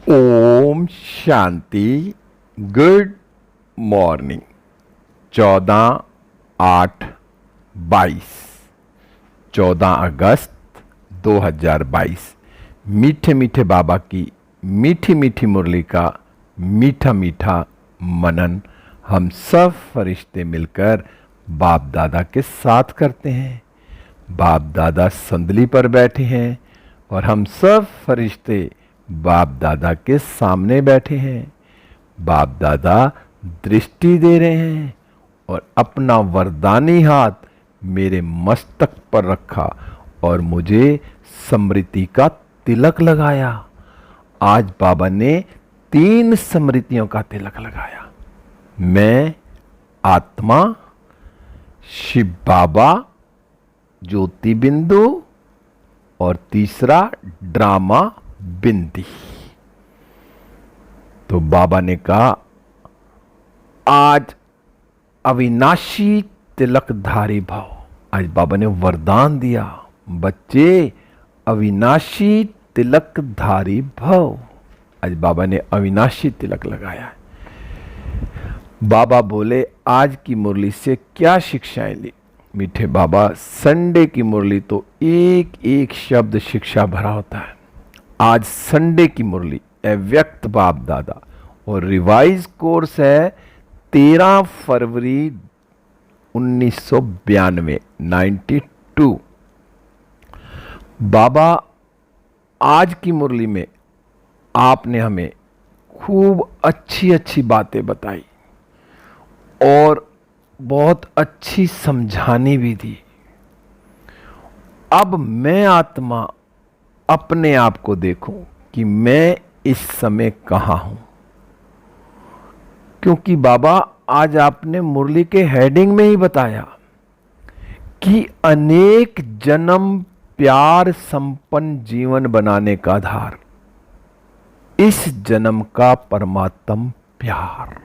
Om Shanti. Good morning. 14/8/22, 14 अगस्त 2022। मीठे मीठे बाबा की मीठी मीठी मुरली का मीठा मीठा मनन हम सब फरिश्ते मिलकर बाप दादा के साथ करते हैं। बाप दादा संदली पर बैठे हैं और हम सब फरिश्ते बाप दादा के सामने बैठे हैं। बाप दादा दृष्टि दे रहे हैं और अपना वरदानी हाथ मेरे मस्तक पर रखा और मुझे स्मृति का तिलक लगाया। आज बाबा ने 3 स्मृतियों का तिलक लगाया। मैं आत्मा, शिव बाबा, ज्योति बिंदु और तीसरा ड्रामा बिंदी। तो बाबा ने कहा आज अविनाशी तिलकधारी भाव। आज बाबा ने वरदान दिया, बच्चे अविनाशी तिलकधारी भव। आज बाबा ने अविनाशी तिलक लगाया। बाबा बोले आज की मुरली से क्या शिक्षाएं ली। मीठे बाबा, संडे की मुरली तो एक एक शब्द शिक्षा भरा होता है। आज संडे की मुरली अव्यक्त बाप दादा और रिवाइज कोर्स है 13 फरवरी 1992 92। बाबा आज की मुरली में आपने हमें खूब अच्छी अच्छी बातें बताई और बहुत अच्छी समझानी भी दी। अब मैं आत्मा अपने आप को देखूं कि मैं इस समय कहां हूं, क्योंकि बाबा आज आपने मुरली के हेडिंग में ही बताया कि अनेक जन्म प्यार संपन्न जीवन बनाने का आधार इस जन्म का परमात्म प्यार।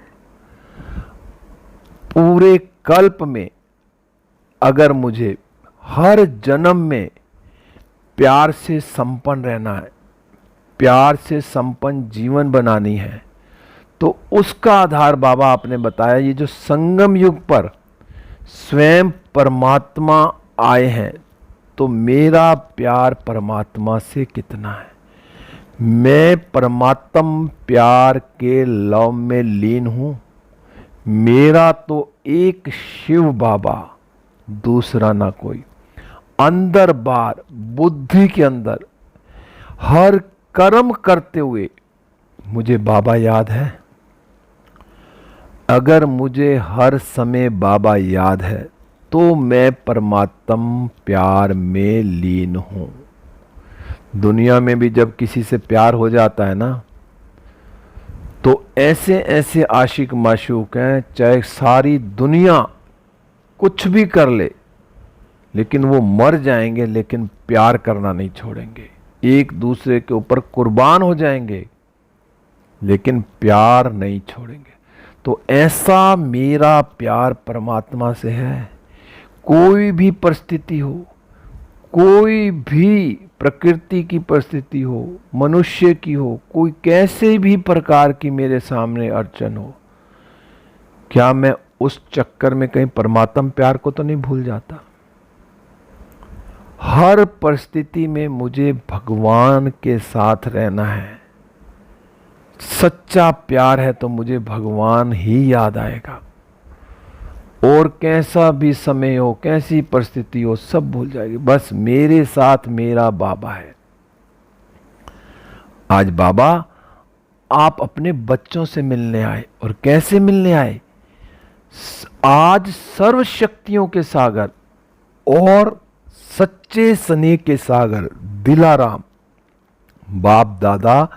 पूरे कल्प में अगर मुझे हर जन्म में प्यार से संपन्न रहना है, प्यार से संपन्न जीवन बनानी है, तो उसका आधार बाबा आपने बताया ये जो संगम युग पर स्वयं परमात्मा आए हैं, तो मेरा प्यार परमात्मा से कितना है। मैं परमात्म प्यार के लव में लीन हूं। मेरा तो एक शिव बाबा, दूसरा ना कोई। अंदर बार बुद्धि के अंदर हर कर्म करते हुए मुझे बाबा याद है। अगर मुझे हर समय बाबा याद है तो मैं परमात्म प्यार में लीन हूं। दुनिया में भी जब किसी से प्यार हो जाता है ना, तो ऐसे ऐसे आशिक माशूक हैं, चाहे सारी दुनिया कुछ भी कर ले, लेकिन वो मर जाएंगे लेकिन प्यार करना नहीं छोड़ेंगे। एक दूसरे के ऊपर कुर्बान हो जाएंगे लेकिन प्यार नहीं छोड़ेंगे। तो ऐसा मेरा प्यार परमात्मा से है। कोई भी परिस्थिति हो, कोई भी प्रकृति की परिस्थिति हो, मनुष्य की हो, कोई कैसे भी प्रकार की मेरे सामने अड़चन हो, क्या मैं उस चक्कर में कहीं परमात्म प्यार को तो नहीं भूल जाता। हर परिस्थिति में मुझे भगवान के साथ रहना है। सच्चा प्यार है तो मुझे भगवान ही याद आएगा, और कैसा भी समय हो, कैसी परिस्थिति हो, सब भूल जाएगी। बस मेरे साथ मेरा बाबा है। आज बाबा आप अपने बच्चों से मिलने आए, और कैसे मिलने आए। आज सर्व शक्तियों के सागर और सच्चे स्नेह के सागर दिलाराम बाप दादा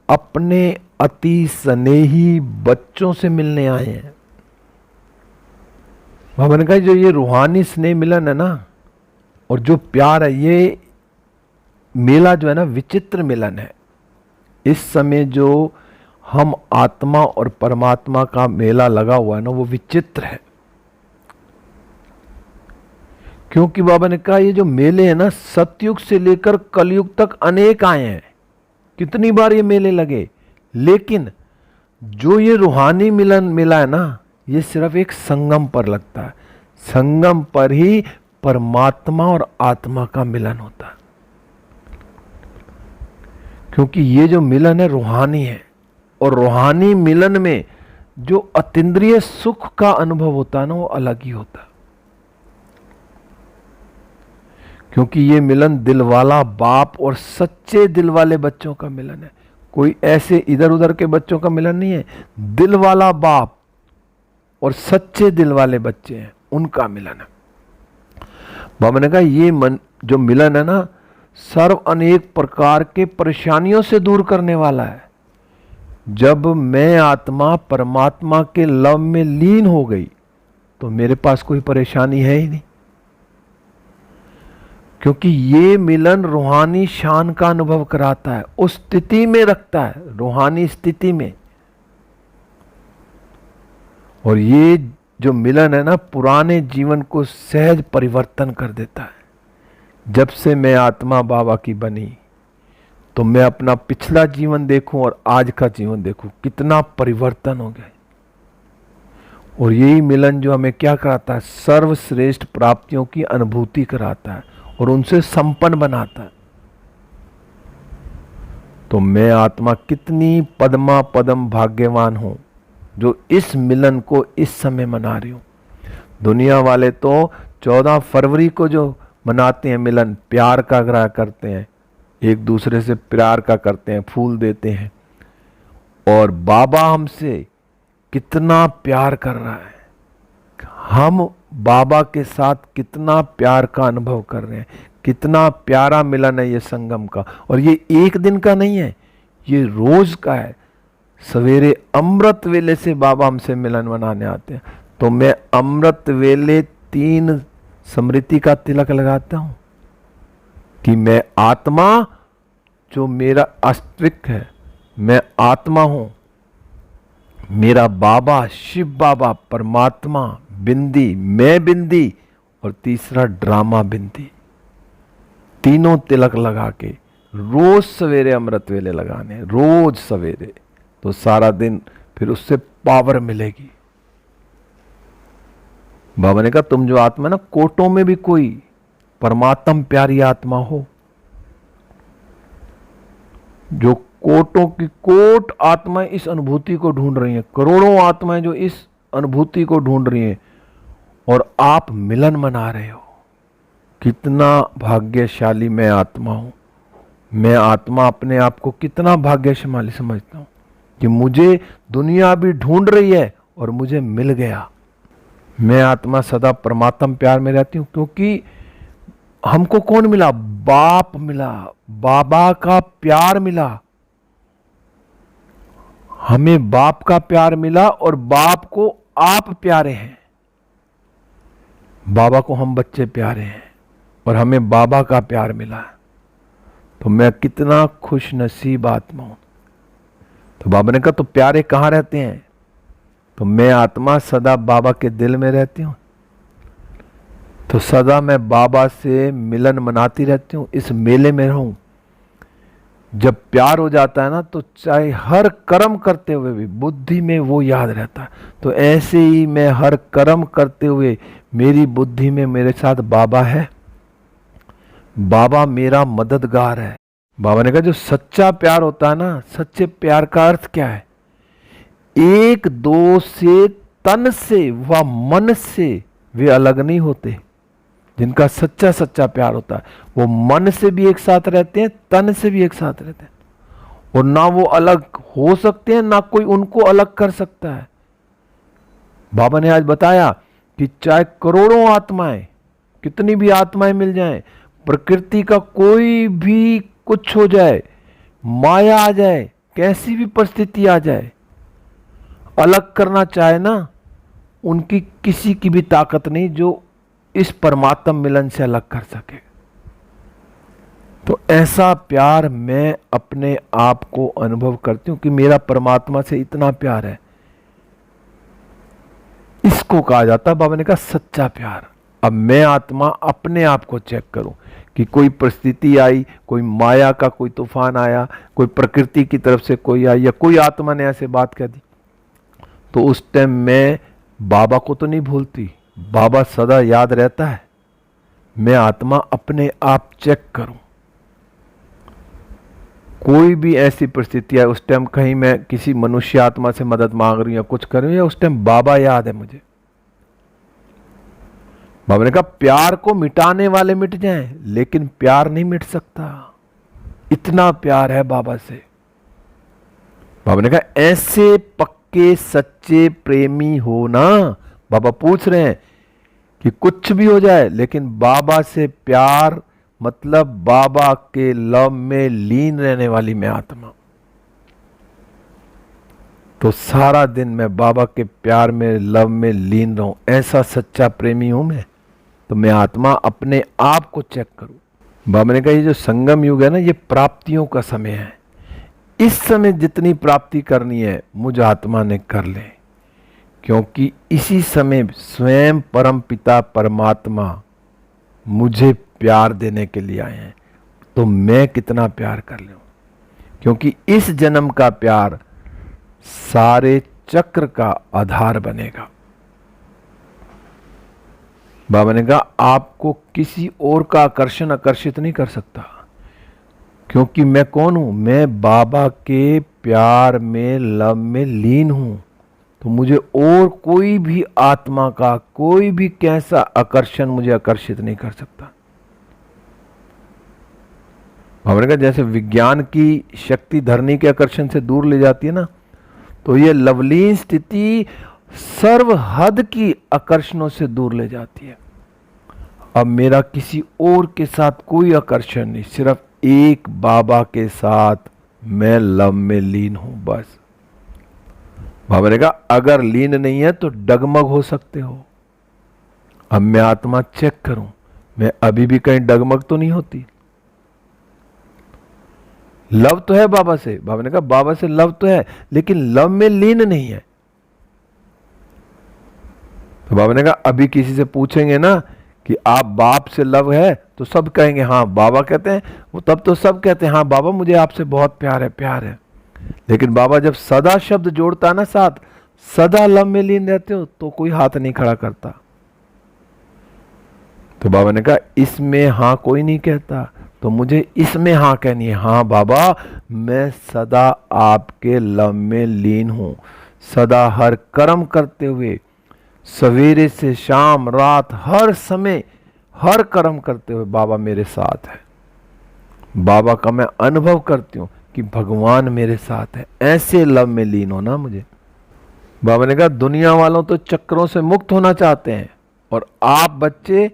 अपने अति स्नेही बच्चों से मिलने आए हैं। बाबा ने कहा जो ये रूहानी स्नेह मिलन है ना, और जो प्यार है, ये मेला जो है ना विचित्र मिलन है। इस समय जो हम आत्मा और परमात्मा का मेला लगा हुआ है ना, वो विचित्र है। क्योंकि बाबा ने कहा ये जो मेले हैं ना, सतयुग से लेकर कलयुग तक अनेक आए हैं। कितनी बार ये मेले लगे, लेकिन जो ये रूहानी मिलन मिला है ना, ये सिर्फ एक संगम पर लगता है। संगम पर ही परमात्मा और आत्मा का मिलन होता है, क्योंकि ये जो मिलन है रूहानी है, और रूहानी मिलन में जो अतीन्द्रिय सुख का अनुभव होता है ना, वो अलग ही होता है। क्योंकि ये मिलन दिल वाला बाप और सच्चे दिल वाले बच्चों का मिलन है। कोई ऐसे इधर उधर के बच्चों का मिलन नहीं है, दिल वाला बाप और सच्चे दिल वाले बच्चे हैं, उनका मिलन है। बाबा ने कहा ये जो मिलन है ना, सर्व अनेक प्रकार के परेशानियों से दूर करने वाला है। जब मैं आत्मा परमात्मा के लव में लीन हो गई तो मेरे पास कोई परेशानी है ही नहीं, क्योंकि ये मिलन रूहानी शान का अनुभव कराता है, उस स्थिति में रखता है, रूहानी स्थिति में। और ये जो मिलन है ना, पुराने जीवन को सहज परिवर्तन कर देता है। जब से मैं आत्मा बाबा की बनी तो मैं अपना पिछला जीवन देखूं और आज का जीवन देखूं, कितना परिवर्तन हो गया। और यही मिलन जो हमें क्या कराता है, सर्वश्रेष्ठ प्राप्तियों की अनुभूति कराता है और उनसे संपन्न बनाता है। तो मैं आत्मा कितनी पद्मा पदम भाग्यवान हूं जो इस मिलन को इस समय मना रही हूं। दुनिया वाले तो 14 फरवरी को जो मनाते हैं मिलन, प्यार का आग्रह करते हैं, एक दूसरे से प्यार का करते हैं, फूल देते हैं। और बाबा हमसे कितना प्यार कर रहा है, हम बाबा के साथ कितना प्यार का अनुभव कर रहे हैं। कितना प्यारा मिलन है ये संगम का। और ये एक दिन का नहीं है, ये रोज का है। सवेरे अमृत वेले से बाबा हमसे मिलन मनाने आते हैं। तो मैं अमृत वेले 3 स्मृति का तिलक लगाता हूं कि मैं आत्मा, जो मेरा अस्तित्व है, मैं आत्मा हूं, मेरा बाबा शिव बाबा परमात्मा बिंदी, मैं बिंदी, और तीसरा ड्रामा बिंदी। तीनों तिलक लगा के रोज सवेरे अमृत वेले लगाने, रोज सवेरे, तो सारा दिन फिर उससे पावर मिलेगी। बाबा ने कहा तुम जो आत्मा ना, कोटों में भी कोई परमात्म प्यारी आत्मा हो, जो कोटों की कोट आत्माएं इस अनुभूति को ढूंढ रही हैं, करोड़ों आत्माएं जो इस अनुभूति को ढूंढ रही हैं, और आप मिलन मना रहे हो। कितना भाग्यशाली मैं आत्मा हूं। मैं आत्मा अपने आप को कितना भाग्यशाली समझता हूं कि मुझे दुनिया भी ढूंढ रही है और मुझे मिल गया। मैं आत्मा सदा परमात्म प्यार में रहती हूं, क्योंकि हमको कौन मिला? बाप मिला, बाबा का प्यार मिला। हमें बाप का प्यार मिला और बाप को आप प्यारे हैं। बाबा को हम बच्चे प्यारे हैं और हमें बाबा का प्यार मिला है। तो मैं कितना खुश नसीब आत्मा हूं। तो बाबा ने कहा तो प्यारे कहाँ रहते हैं? तो मैं आत्मा सदा बाबा के दिल में रहती हूं। तो सदा मैं बाबा से मिलन मनाती रहती हूं, इस मेले में रहूं। जब प्यार हो जाता है ना, तो चाहे हर कर्म करते हुए भी बुद्धि में वो याद रहता है। तो ऐसे ही मैं हर कर्म करते हुए मेरी बुद्धि में मेरे साथ बाबा है, बाबा मेरा मददगार है। बाबा ने कहा जो सच्चा प्यार होता है ना, सच्चे प्यार का अर्थ क्या है? एक दो से, तन से व मन से वे अलग नहीं होते। जिनका सच्चा सच्चा प्यार होता है वो मन से भी एक साथ रहते हैं, तन से भी एक साथ रहते हैं, और ना वो अलग हो सकते हैं, ना कोई उनको अलग कर सकता है। बाबा ने आज बताया कि चाहे करोड़ों आत्माएं, कितनी भी आत्माएं मिल जाएं, प्रकृति का कोई भी कुछ हो जाए, माया आ जाए, कैसी भी परिस्थिति आ जाए, अलग करना चाहे ना, उनकी किसी की भी ताकत नहीं जो इस परमात्म मिलन से अलग कर सके। तो ऐसा प्यार मैं अपने आप को अनुभव करती हूं कि मेरा परमात्मा से इतना प्यार है। इसको कहा जाता है, बाबा ने कहा, सच्चा प्यार। अब मैं आत्मा अपने आप को चेक करूं कि कोई परिस्थिति आई, कोई माया का कोई तूफान आया, कोई प्रकृति की तरफ से कोई आई, या कोई आत्मा ने ऐसे बात कह दी, तो उस टाइम मैं बाबा को तो नहीं भूलती, बाबा सदा याद रहता है। मैं आत्मा अपने आप चेक करूं, कोई भी ऐसी परिस्थिति है, उस टाइम कहीं मैं किसी मनुष्य आत्मा से मदद मांग रही हूं या कुछ कर रही हूं, या उस टाइम बाबा याद है मुझे। बाबा ने कहा प्यार को मिटाने वाले मिट जाएं, लेकिन प्यार नहीं मिट सकता, इतना प्यार है बाबा से। बाबा ने कहा ऐसे पक्के सच्चे प्रेमी हो ना, बाबा पूछ रहे हैं कि कुछ भी हो जाए लेकिन बाबा से प्यार, मतलब बाबा के लव में लीन रहने वाली मैं आत्मा। तो सारा दिन मैं बाबा के प्यार में, लव में लीन रहूं, ऐसा सच्चा प्रेमी हूं मैं। तो मैं आत्मा अपने आप को चेक करूं। बाबा ने कहा ये जो संगम युग है ना, ये प्राप्तियों का समय है। इस समय जितनी प्राप्ति करनी है मुझ आत्मा ने कर ले, क्योंकि इसी समय स्वयं परम पिता परमात्मा मुझे प्यार देने के लिए आए हैं। तो मैं कितना प्यार कर लूं, क्योंकि इस जन्म का प्यार सारे चक्र का आधार बनेगा। बाबा ने कहा आपको किसी और का आकर्षण आकर्षित नहीं कर सकता, क्योंकि मैं कौन हूं, मैं बाबा के प्यार में, लव में लीन हूं। तो मुझे और कोई भी आत्मा का कोई भी कैसा आकर्षण मुझे आकर्षित नहीं कर सकता। बाबा ने कहा जैसे विज्ञान की शक्ति धरनी के आकर्षण से दूर ले जाती है ना, तो ये लवलीन स्थिति सर्व हद की आकर्षणों से दूर ले जाती है। अब मेरा किसी और के साथ कोई आकर्षण नहीं, सिर्फ एक बाबा के साथ मैं लव में लीन हूं, बस। बाबा ने कहा अगर लीन नहीं है तो डगमग हो सकते हो। अब मैं आत्मा चेक करूं, मैं अभी भी कहीं डगमग तो नहीं होती। लव तो है बाबा से, बाबा ने कहा बाबा से लव तो है, लेकिन लव में लीन नहीं है। तो बाबा ने कहा अभी किसी से पूछेंगे ना कि आप बाप से लव है, तो सब कहेंगे हाँ बाबा कहते हैं, वो तब तो सब कहते हैं हाँ बाबा मुझे आपसे बहुत प्यार है, प्यार है। लेकिन बाबा जब सदा शब्द जोड़ता है ना साथ, सदा लव में लीन रहते हो, तो कोई हाथ नहीं खड़ा करता। तो बाबा ने कहा इसमें हाँ कोई नहीं कहता, तो मुझे इसमें हाँ कहनी है। हाँ बाबा मैं सदा आपके लव में लीन हूं, सदा हर कर्म करते हुए, सवेरे से शाम रात हर समय हर कर्म करते हुए बाबा मेरे साथ है। बाबा का मैं अनुभव करती हूं कि भगवान मेरे साथ है। ऐसे लव में लीन होना मुझे। बाबा ने कहा दुनिया वालों तो चक्रों से मुक्त होना चाहते हैं, और आप बच्चे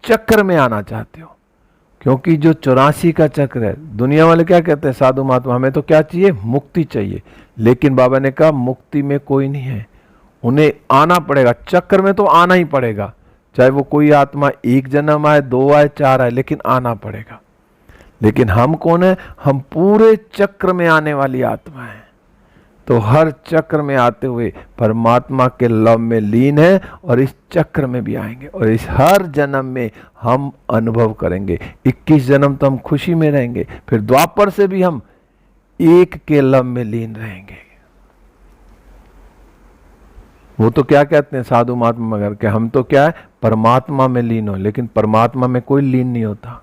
चक्र में आना चाहते हो, क्योंकि जो 84 का चक्र है, दुनिया वाले क्या कहते हैं साधु महात्मा, हमें तो क्या चाहिए, मुक्ति चाहिए। लेकिन बाबा ने कहा मुक्ति में कोई नहीं है, उन्हें आना पड़ेगा, चक्र में तो आना ही पड़ेगा। चाहे वो कोई आत्मा एक जन्म आए, 2 आए, 4 आए, लेकिन आना पड़ेगा। लेकिन हम कौन है, हम पूरे चक्र में आने वाली आत्मा है। तो हर चक्र में आते हुए परमात्मा के लव में लीन है, और इस चक्र में भी आएंगे, और इस हर जन्म में हम अनुभव करेंगे। 21 जन्म तो हम खुशी में रहेंगे, फिर द्वापर से भी हम एक के लव में लीन रहेंगे। वो तो क्या कहते हैं साधु महात्मा मगर के, हम तो क्या है परमात्मा में लीन हो, लेकिन परमात्मा में कोई लीन नहीं होता,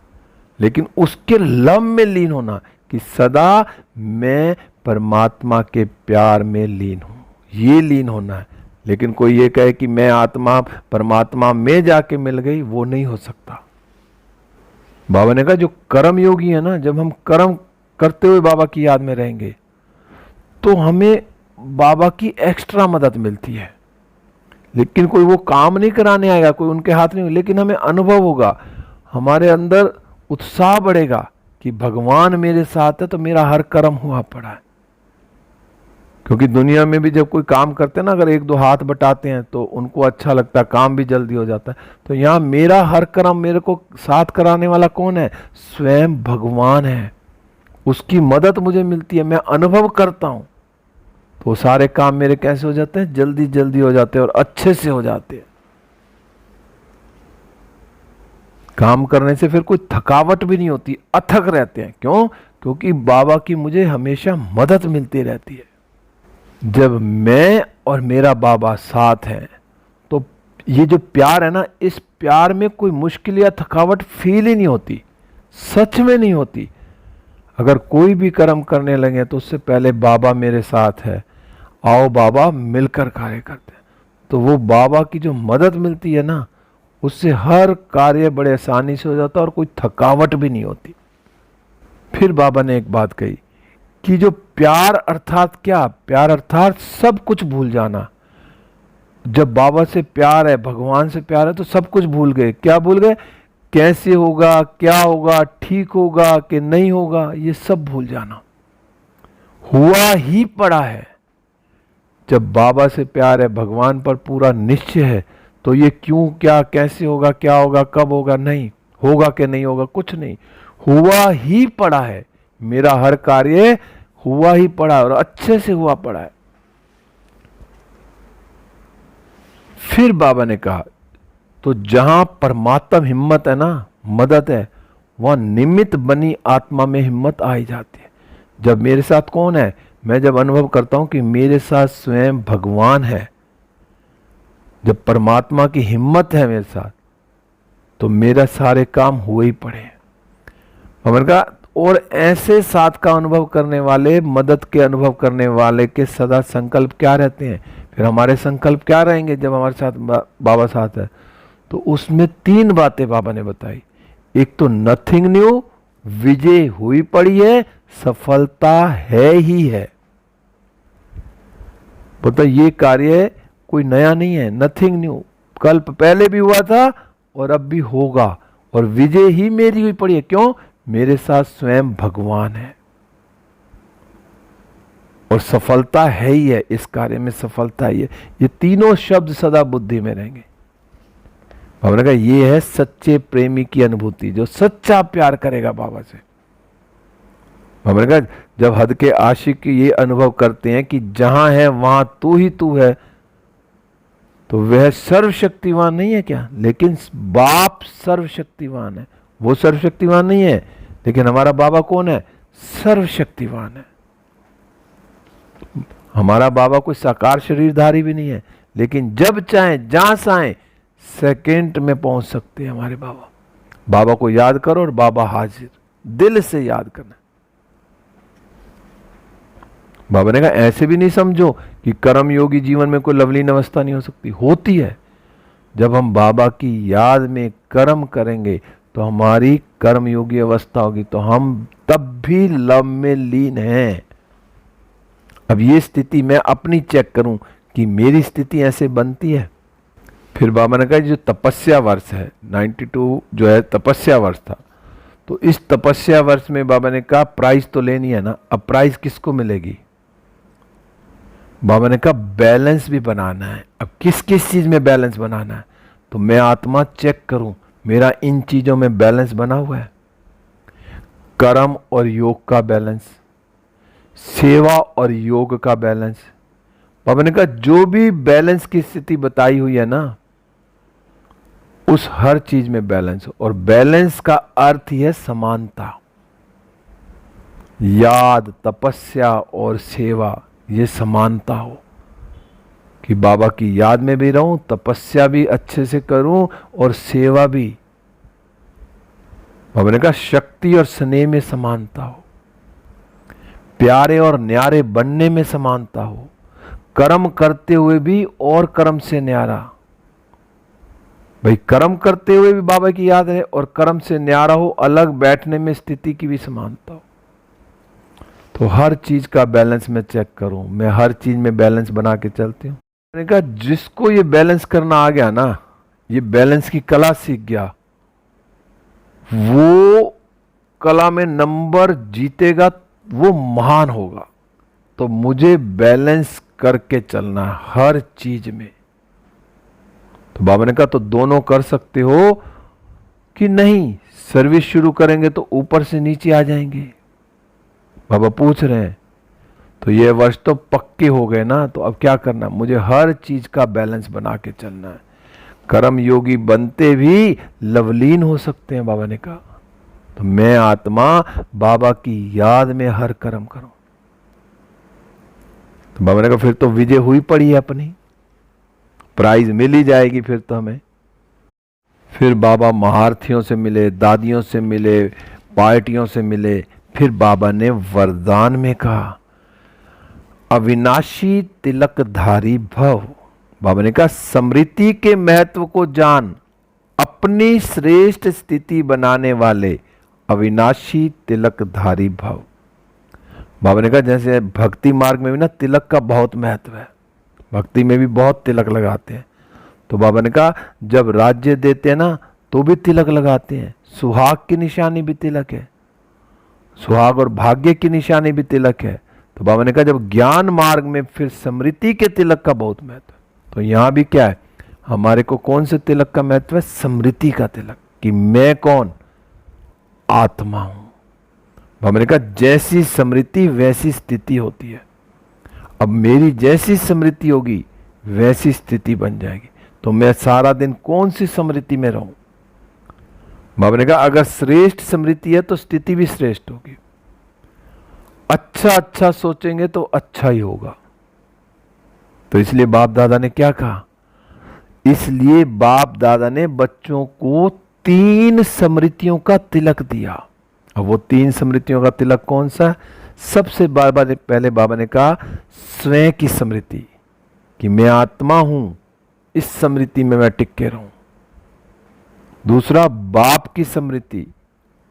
लेकिन उसके लव में लीन होना कि सदा मैं परमात्मा के प्यार में लीन हूं, ये लीन होना है। लेकिन कोई ये कहे कि मैं आत्मा परमात्मा में जाके मिल गई, वो नहीं हो सकता। बाबा ने कहा जो कर्म योगी है ना, जब हम कर्म करते हुए बाबा की याद में रहेंगे तो हमें बाबा की एक्स्ट्रा मदद मिलती है। लेकिन कोई वो काम नहीं कराने आएगा, कोई उनके हाथ नहीं, लेकिन हमें अनुभव होगा, हमारे अंदर उत्साह बढ़ेगा कि भगवान मेरे साथ है, तो मेरा हर कर्म हुआ पड़ा है। क्योंकि दुनिया में भी जब कोई काम करते हैं ना, अगर 1-2 हाथ बटाते हैं तो उनको अच्छा लगता है, काम भी जल्दी हो जाता है। तो यहाँ मेरा हर कर्म मेरे को साथ कराने वाला कौन है, स्वयं भगवान है। उसकी मदद मुझे मिलती है, मैं अनुभव करता हूं, तो सारे काम मेरे कैसे हो जाते हैं, जल्दी जल्दी हो जाते हैं और अच्छे से हो जाते हैं। काम करने से फिर कोई थकावट भी नहीं होती, अथक रहते हैं। क्यों? क्योंकि बाबा की मुझे हमेशा मदद मिलती रहती है। जब मैं और मेरा बाबा साथ हैं तो ये जो प्यार है ना, इस प्यार में कोई मुश्किल या थकावट फील ही नहीं होती, सच में नहीं होती। अगर कोई भी कर्म करने लगे तो उससे पहले बाबा मेरे साथ है, आओ बाबा मिलकर कार्य करते हैं। तो वो बाबा की जो मदद मिलती है ना, उससे हर कार्य बड़े आसानी से हो जाता है और कोई थकावट भी नहीं होती। फिर बाबा ने एक बात कही कि जो प्यार अर्थात क्या? प्यार अर्थात सब कुछ भूल जाना। जब बाबा से प्यार है, भगवान से प्यार है, तो सब कुछ भूल गए। क्या भूल गए? कैसे होगा, क्या होगा, ठीक होगा कि नहीं होगा, ये सब भूल जाना। हुआ ही पड़ा है। जब बाबा से प्यार है, भगवान पर पूरा निश्चय है, तो ये क्यों, क्या, कैसे होगा, क्या होगा, कब होगा, नहीं होगा कि नहीं होगा, कुछ नहीं, हुआ ही पड़ा है। मेरा हर कार्य हुआ ही पड़ा है और अच्छे से हुआ पड़ा है। फिर बाबा ने कहा, तो जहां परमात्मा हिम्मत है ना, मदद है, वहां निमित्त बनी आत्मा में हिम्मत आ ही जाती है। जब मेरे साथ कौन है? मैं जब अनुभव करता हूं कि मेरे साथ स्वयं भगवान है, जब परमात्मा की हिम्मत है मेरे साथ, तो मेरा सारे काम हुए ही पड़े हैं। हमने कहा, और ऐसे साथ का अनुभव करने वाले, मदद के अनुभव करने वाले के सदा संकल्प क्या रहते हैं? फिर हमारे संकल्प क्या रहेंगे जब हमारे साथ बाबा साथ है? तो उसमें 3 बातें बाबा ने बताई। एक तो नथिंग न्यू, विजय हुई पड़ी है, सफलता है ही है। बोलता ये कार्य कोई नया नहीं है, नथिंग न्यू, कल्प पहले भी हुआ था और अब भी होगा, और विजय ही मेरी हुई पड़ी है। क्यों? मेरे साथ स्वयं भगवान है और सफलता है ही है, इस कार्य में सफलता ही है। ये तीनों शब्द सदा बुद्धि में रहेंगे। हमने कहा ये है सच्चे प्रेमी की अनुभूति, जो सच्चा प्यार करेगा बाबा से। हमने कहा जब हद के आशिक ये अनुभव करते हैं कि जहां है वहां तू ही तू है, तो वह सर्वशक्तिवान नहीं है क्या? लेकिन बाप सर्वशक्तिवान है। वो सर्वशक्तिवान नहीं है, लेकिन हमारा बाबा कौन है? सर्वशक्तिवान है। हमारा बाबा कोई साकार शरीरधारी भी नहीं है, लेकिन जब चाहे जहां चाहे सेकंड में पहुंच सकते हैं हमारे बाबा। बाबा को याद करो और बाबा हाजिर, दिल से याद करना। बाबा ने कहा ऐसे भी नहीं समझो कि कर्म योगी जीवन में कोई लवलीन अवस्था नहीं हो सकती, होती है। जब हम बाबा की याद में कर्म करेंगे तो हमारी कर्म योगी अवस्था होगी, तो हम तब भी लव में लीन हैं। अब ये स्थिति मैं अपनी चेक करूं कि मेरी स्थिति ऐसे बनती है। फिर बाबा ने कहा जो तपस्या वर्ष है, 92 जो है तपस्या वर्ष था, तो इस तपस्या वर्ष में बाबा ने कहा प्राइज तो लेनी है ना। अब प्राइज किसको मिलेगी? बाबा ने कहा बैलेंस भी बनाना है। अब किस किस चीज में बैलेंस बनाना है? तो मैं आत्मा चेक करूं मेरा इन चीजों में बैलेंस बना हुआ है। कर्म और योग का बैलेंस, सेवा और योग का बैलेंस। बाबा ने कहा जो भी बैलेंस की स्थिति बताई हुई है ना, उस हर चीज में बैलेंस, और बैलेंस का अर्थ ही है समानता। याद, तपस्या और सेवा, ये समानता हो कि बाबा की याद में भी रहूं, तपस्या भी अच्छे से करूं और सेवा भी। बाबा ने कहा शक्ति और स्नेह में समानता हो, प्यारे और न्यारे बनने में समानता हो, कर्म करते हुए भी और कर्म से न्यारा। भाई कर्म करते हुए भी बाबा की याद है और कर्म से न्यारा हो, अलग बैठने में स्थिति की भी समानता हो। तो हर चीज का बैलेंस मैं चेक करूं, मैं हर चीज में बैलेंस बना के चलती हूँ। मैंने कहा जिसको ये बैलेंस करना आ गया ना, ये बैलेंस की कला सीख गया, वो कला में नंबर जीतेगा, वो महान होगा। तो मुझे बैलेंस करके चलना है हर चीज में। तो बाबा ने कहा तो दोनों कर सकते हो कि नहीं, सर्विस शुरू करेंगे तो ऊपर से नीचे आ जाएंगे। बाबा पूछ रहे हैं तो ये वर्ष तो पक्के हो गए ना, तो अब क्या करना? मुझे हर चीज का बैलेंस बना के चलना है। कर्म योगी बनते भी लवलीन हो सकते हैं, बाबा ने कहा। तो मैं आत्मा बाबा की याद में हर कर्म करूं। तो बाबा ने कहा फिर तो विजय हुई पड़ी है अपनी, प्राइज मिल ही जाएगी फिर तो हमें। फिर बाबा महारथियों से मिले, दादियों से मिले, पार्टियों से मिले। फिर बाबा ने वरदान में कहा अविनाशी तिलकधारी भव। बाबा ने कहा स्मृति के महत्व को जान, अपनी श्रेष्ठ स्थिति बनाने वाले अविनाशी तिलकधारी भव। बाबा ने कहा जैसे भक्ति मार्ग में भी ना तिलक का बहुत महत्व है, भक्ति में भी बहुत तिलक लगाते हैं। तो बाबा ने कहा जब राज्य देते हैं ना तो भी तिलक लगाते हैं, सुहाग की निशानी भी तिलक है, सुहाग और भाग्य की निशानी भी तिलक है। तो बाबा ने कहा जब ज्ञान मार्ग में फिर स्मृति के तिलक का बहुत महत्व है। तो यहां भी क्या है, हमारे को कौन से तिलक का महत्व है? स्मृति का तिलक, कि मैं कौन? आत्मा हूं। बाबा ने कहा जैसी स्मृति वैसी स्थिति होती है। अब मेरी जैसी स्मृति होगी वैसी स्थिति बन जाएगी। तो मैं सारा दिन कौन सी स्मृति में रहूं? बाबा ने कहा अगर श्रेष्ठ स्मृति है तो स्थिति भी श्रेष्ठ होगी। अच्छा अच्छा सोचेंगे तो अच्छा ही होगा। तो इसलिए बाप दादा ने क्या कहा? इसलिए बाप दादा ने बच्चों को 3 स्मृतियों का तिलक दिया। अब वो 3 स्मृतियों का तिलक कौन सा? सबसे पहले बाबा ने कहा स्वयं की स्मृति, कि मैं आत्मा हूं, इस स्मृति में मैं टिक के रहूं। दूसरा बाप की स्मृति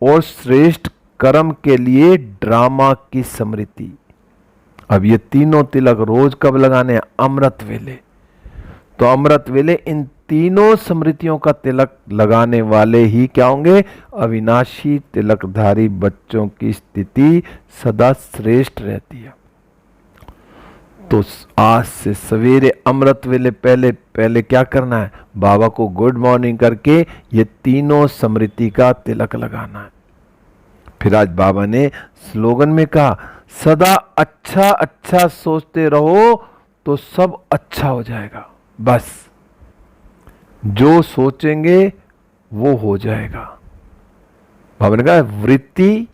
और श्रेष्ठ कर्म के लिए ड्रामा की स्मृति। अब ये तीनों तिलक रोज कब लगाने हैं? अमृत वेले। तो अमृत वेले इन तीनों स्मृतियों का तिलक लगाने वाले ही क्या होंगे? अविनाशी तिलकधारी बच्चों की स्थिति सदा श्रेष्ठ रहती है। तो आज से सवेरे अमृत वेले पहले क्या करना है? बाबा को गुड मॉर्निंग करके ये तीनों स्मृति का तिलक लगाना है। फिर आज बाबा ने स्लोगन में कहा सदा अच्छा अच्छा सोचते रहो तो सब अच्छा हो जाएगा। बस जो सोचेंगे वो हो जाएगा। बाबा ने कहा वृत्ति,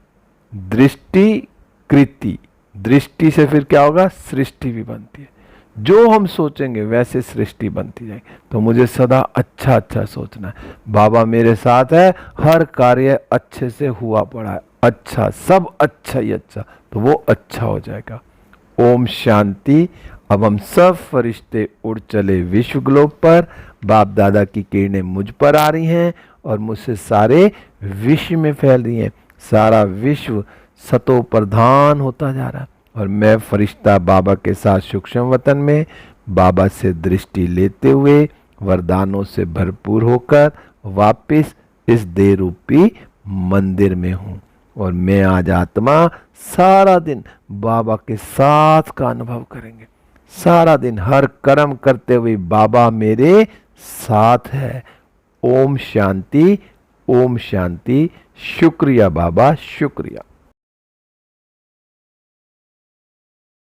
दृष्टि, कृति। दृष्टि से फिर क्या होगा? सृष्टि भी बनती है। जो हम सोचेंगे वैसे सृष्टि बनती जाएगी। तो मुझे सदा अच्छा अच्छा सोचना है। बाबा मेरे साथ है, हर कार्य अच्छे से हुआ पड़ा है, अच्छा, सब अच्छा ही अच्छा, तो वो अच्छा हो जाएगा। ओम शांति। अब हम सब फरिश्ते उड़ चले विश्व ग्लोब पर। बाप दादा की किरणें मुझ पर आ रही हैं और मुझसे सारे विश्व में फैल रही हैं। सारा विश्व सतो प्रधान होता जा रहा है और मैं फरिश्ता बाबा के साथ सूक्ष्म वतन में बाबा से दृष्टि लेते हुए वरदानों से भरपूर होकर वापस इस देह रूपी मंदिर में हूँ। और मैं आज आत्मा सारा दिन बाबा के साथ का अनुभव करेंगे। सारा दिन हर कर्म करते हुए बाबा मेरे साथ है। ओम शांति, ओम शांति। शुक्रिया बाबा, शुक्रिया।